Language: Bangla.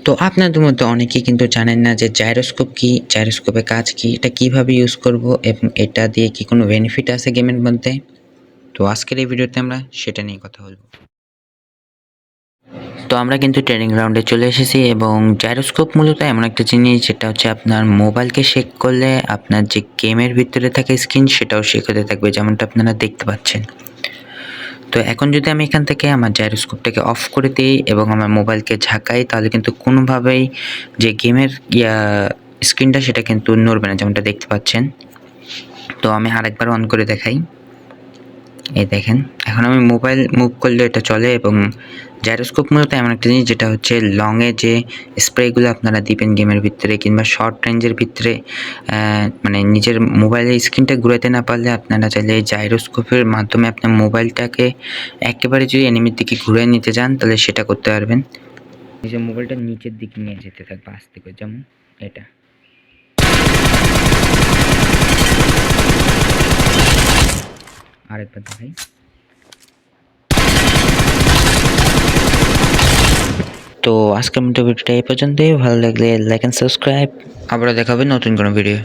তো আপনাদের মধ্যে অনেকেই কিন্তু জানেন না যে জাইরোস্কোপ কি, জাইরোস্কোপের কাজ কি, এটা কিভাবে ইউজ করব এবং এটা দিয়ে কি কোনো বেনিফিট আছে গেমের মধ্যে? তো আজকের এই ভিডিওতে আমরা সেটা নিয়ে কথা বলব। তো আমরা কিন্তু ট্রেনিং গ্রাউন্ডে চলে এসেছি এবং জাইরোস্কোপ মূলত এমন একটা জিনিস যেটা হচ্ছে আপনার মোবাইলকে শেক করলে আপনার যে গেমের ভিতরে থাকে স্ক্রিন সেটাও শেক হতে থাকবে, যেমনটা আপনারা দেখতে পাচ্ছেন। তো এখন যদি আমি এখান থেকে আমার জাইরোস্কোপটাকে অফ করে দিই এবং আমার মোবাইলকে ঝাঁকাই, তাহলে কিন্তু কোনোভাবেই যে গেমের স্ক্রিনটা সেটা কিন্তু নড়বে না, যেমনটা দেখতে পাচ্ছেন। তো আমি আরেকবার অন করে দেখাই। এই দেখেন, এখন আমি মোবাইল মুভ করলে এটা চলে এবং জাইরোস্কোপ মূলত এমন একটা জিনিস যেটা হচ্ছে লংয়ে যে স্প্রেগুলো আপনারা দিবেন গেমের ভিতরে কিংবা শর্ট রেঞ্জের ভিতরে, মানে নিজের মোবাইলের স্ক্রিনটা ঘুরাতে না পারলে আপনারা চাইলে জাইরোস্কোপের মাধ্যমে আপনার মোবাইলটাকে একেবারে যদি এনিমির দিকে ঘুরে নিতে চান তাহলে সেটা করতে পারবেন। নিজের মোবাইলটা নিচের দিকে নিয়ে যেতে থাকবে আস্তে করে, যেমন এটা। আরেকবার দেখাই। তো আজকের মতো ভিডিওটা এই পর্যন্তই। ভালো লাগলে লাইক এন্ড সাবস্ক্রাইব। আবারও দেখা হবে নতুন কোনো ভিডিও।